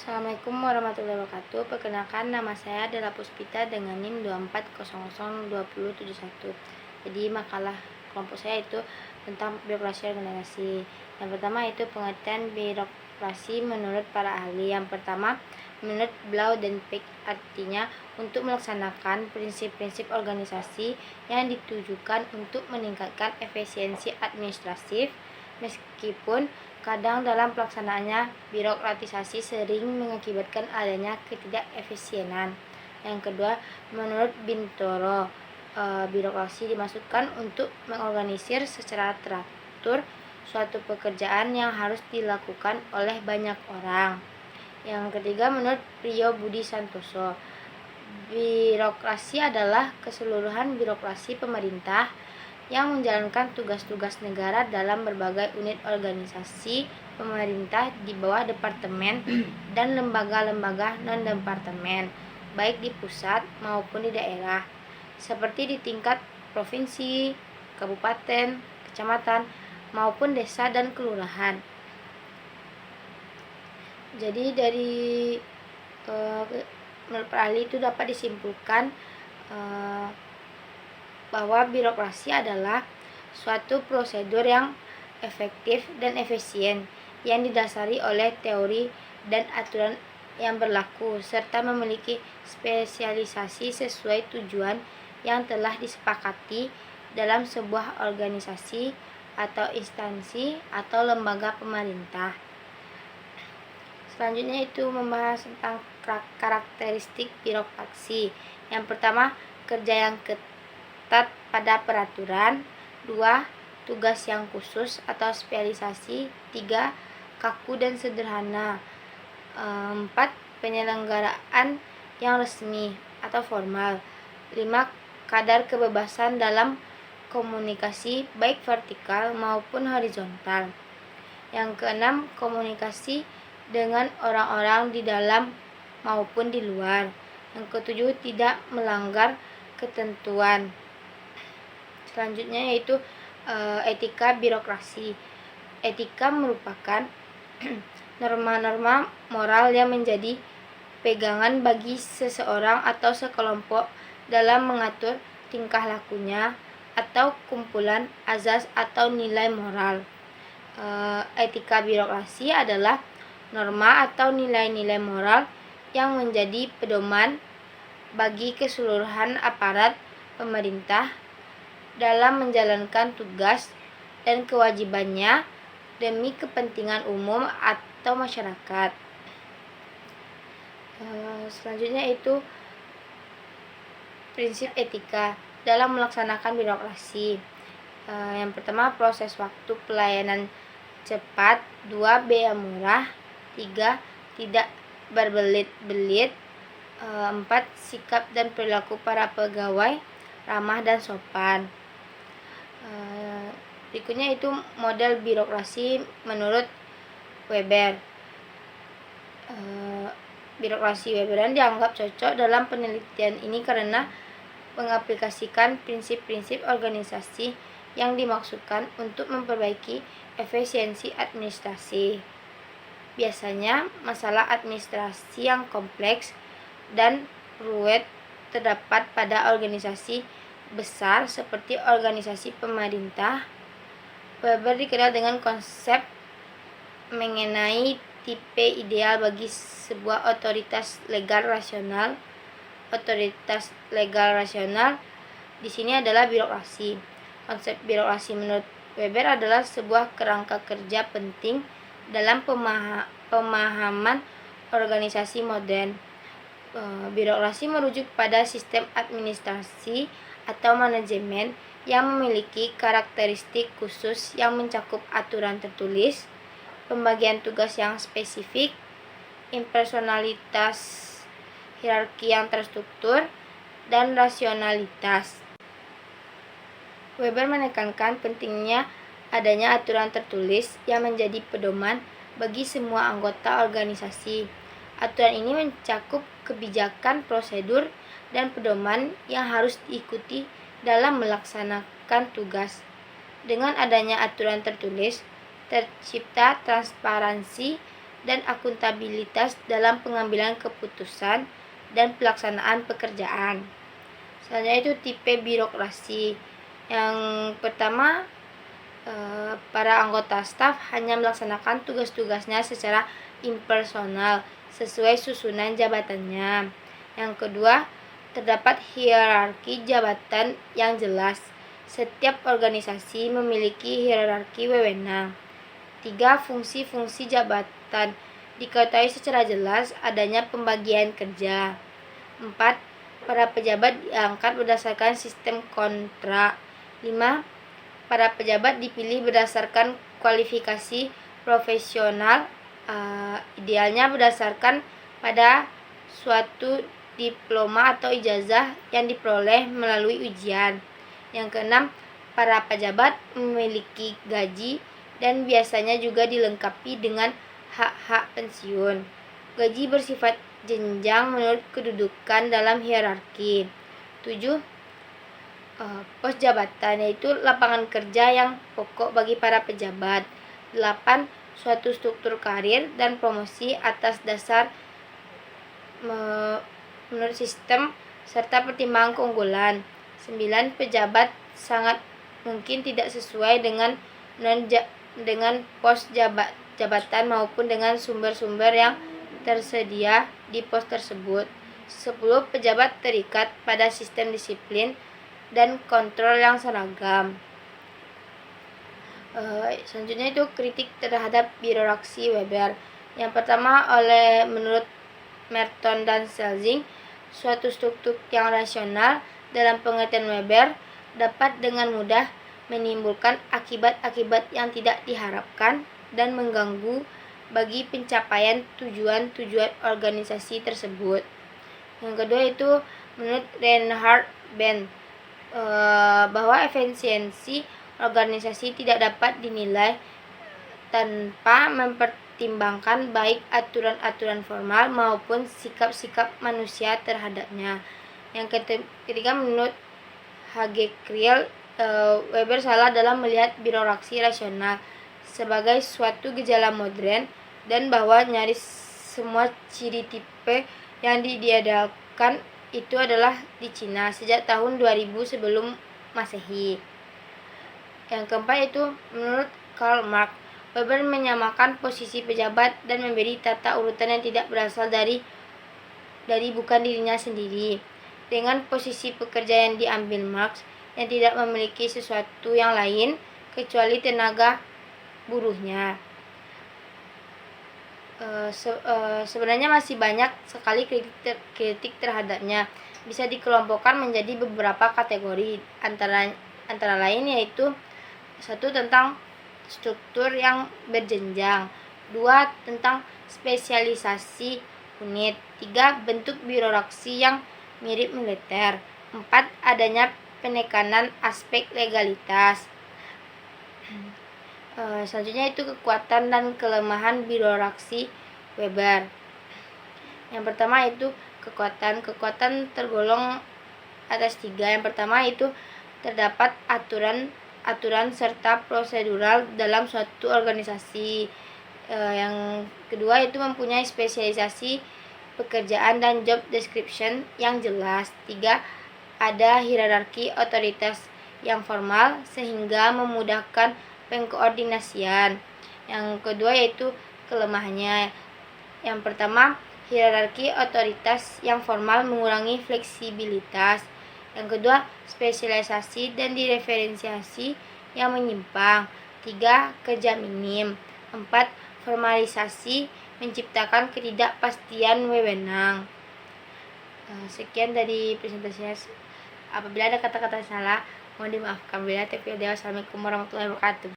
Assalamualaikum warahmatullahi wabarakatuh. Perkenalkan, nama saya adalah Puspita dengan NIM 24002071. Jadi makalah kelompok saya itu tentang birokrasi organisasi. Yang pertama itu pengertian birokrasi menurut para ahli. Yang pertama, menurut Blau dan Peck, artinya untuk melaksanakan prinsip-prinsip organisasi yang ditujukan untuk meningkatkan efisiensi administratif, meskipun kadang dalam pelaksanaannya birokratisasi sering mengakibatkan adanya ketidakefisienan. Yang kedua, menurut Bintoro, birokrasi dimaksudkan untuk mengorganisir secara teratur suatu pekerjaan yang harus dilakukan oleh banyak orang. Yang ketiga, menurut Priyo Budi Santoso, birokrasi adalah keseluruhan birokrasi pemerintah yang menjalankan tugas-tugas negara dalam berbagai unit organisasi pemerintah di bawah departemen dan lembaga-lembaga non-departemen, baik di pusat maupun di daerah, seperti di tingkat provinsi, kabupaten, kecamatan, maupun desa dan kelurahan. Jadi dari menurut para ahli itu dapat disimpulkan bahwa birokrasi adalah suatu prosedur yang efektif dan efisien yang didasari oleh teori dan aturan yang berlaku serta memiliki spesialisasi sesuai tujuan yang telah disepakati dalam sebuah organisasi atau instansi atau lembaga pemerintah. Selanjutnya itu membahas tentang karakteristik birokrasi. Yang pertama, kerja yang ketat pada peraturan. 2. Tugas yang khusus atau spesialisasi. 3. Kaku dan sederhana. 4. Penyelenggaraan yang resmi atau formal. 5. Kadar kebebasan dalam komunikasi baik vertikal maupun horizontal. Yang keenam, komunikasi dengan orang-orang di dalam maupun di luar. Yang ketujuh, tidak melanggar ketentuan. Selanjutnya yaitu etika birokrasi. Etika merupakan norma-norma moral yang menjadi pegangan bagi seseorang atau sekelompok dalam mengatur tingkah lakunya atau kumpulan azas atau nilai moral. Etika birokrasi adalah norma atau nilai-nilai moral yang menjadi pedoman bagi keseluruhan aparat pemerintah dalam menjalankan tugas dan kewajibannya demi kepentingan umum atau masyarakat. Selanjutnya itu prinsip etika dalam melaksanakan birokrasi. Yang pertama, proses waktu pelayanan cepat. 2. Biaya murah. 3. Tidak berbelit-belit. 4. Sikap dan perilaku para pegawai ramah dan sopan. Berikutnya itu model birokrasi menurut Weber. Birokrasi Weberan dianggap cocok dalam penelitian ini karena mengaplikasikan prinsip-prinsip organisasi yang dimaksudkan untuk memperbaiki efisiensi administrasi. Biasanya masalah administrasi yang kompleks dan rumit terdapat pada organisasi besar seperti organisasi pemerintah. Weber dikenal dengan konsep mengenai tipe ideal bagi sebuah otoritas legal rasional. Otoritas legal rasional di sini adalah birokrasi. Konsep birokrasi menurut Weber adalah sebuah kerangka kerja penting dalam pemahaman organisasi modern. Birokrasi merujuk pada sistem administrasi atau manajemen yang memiliki karakteristik khusus yang mencakup aturan tertulis, pembagian tugas yang spesifik, impersonalitas, hierarki yang terstruktur, dan rasionalitas. Weber menekankan pentingnya adanya aturan tertulis yang menjadi pedoman bagi semua anggota organisasi. Aturan ini mencakup kebijakan, prosedur, dan pedoman yang harus diikuti dalam melaksanakan tugas. Dengan adanya aturan tertulis, tercipta transparansi dan akuntabilitas dalam pengambilan keputusan dan pelaksanaan pekerjaan. Selanjutnya itu tipe birokrasi. Yang pertama, para anggota staf hanya melaksanakan tugas-tugasnya secara impersonal sesuai susunan jabatannya. Yang kedua, terdapat hierarki jabatan yang jelas. Setiap organisasi memiliki hierarki wewenang. 3. Fungsi-fungsi jabatan. Diketahui secara jelas adanya pembagian kerja. 4. Para pejabat diangkat berdasarkan sistem kontrak. 5. Para pejabat dipilih berdasarkan kualifikasi profesional, idealnya berdasarkan pada suatu diploma atau ijazah yang diperoleh melalui ujian. Yang keenam, para pejabat memiliki gaji dan biasanya juga dilengkapi dengan hak-hak pensiun. Gaji bersifat jenjang menurut kedudukan dalam hierarki. 7. Pos jabatan, yaitu lapangan kerja yang pokok bagi para pejabat. 8. Suatu struktur karir dan promosi atas dasar menurut sistem serta pertimbangan keunggulan. 9. Pejabat sangat mungkin tidak sesuai dengan pos jabatan maupun dengan sumber-sumber yang tersedia di pos tersebut. 10. Pejabat terikat pada sistem disiplin dan kontrol yang seragam. Selanjutnya itu kritik terhadap birokrasi Weber. Yang pertama, menurut Merton dan Schelling, suatu struktur yang rasional dalam pengertian Weber dapat dengan mudah menimbulkan akibat-akibat yang tidak diharapkan dan mengganggu bagi pencapaian tujuan-tujuan organisasi tersebut. Yang kedua itu menurut Reinhard Benn, bahwa efisiensi organisasi tidak dapat dinilai tanpa mempertimbangkan baik aturan-aturan formal maupun sikap-sikap manusia terhadapnya. Yang ketiga, menurut H.G. Creel, Weber salah dalam melihat birokrasi rasional sebagai suatu gejala modern dan bahwa nyaris semua ciri tipe yang diadakan itu adalah di Cina sejak tahun 2000 sebelum Masehi. Yang keempat itu menurut Karl Marx, Weber menyamakan posisi pejabat dan memberi tata urutan yang tidak berasal dari bukan dirinya sendiri dengan posisi pekerja yang diambil Marx yang tidak memiliki sesuatu yang lain kecuali tenaga buruhnya. Sebenarnya masih banyak sekali kritik terhadapnya. Bisa dikelompokkan menjadi beberapa kategori, antara lain yaitu 1. Tentang struktur yang berjenjang. 2. Tentang spesialisasi unit. 3. Bentuk birokrasi yang mirip militer. 4. Adanya penekanan aspek legalitas. Selanjutnya itu kekuatan dan kelemahan birokrasi Weber. Yang pertama itu kekuatan tergolong atas 3. Yang pertama itu terdapat aturan serta prosedural dalam suatu organisasi. Yang kedua itu mempunyai spesialisasi pekerjaan dan job description yang jelas. 3. Ada hierarki otoritas yang formal sehingga memudahkan pengkoordinasian. Yang kedua yaitu kelemahannya. Yang pertama, hierarki otoritas yang formal mengurangi fleksibilitas. Yang kedua, spesialisasi dan diferensiasi yang menyimpang. 3. Kerja minim. 4. Formalisasi menciptakan ketidakpastian wewenang. Sekian dari presentasinya. Apabila ada kata-kata salah, mohon dimaafkan. Wassalamualaikum warahmatullahi wabarakatuh.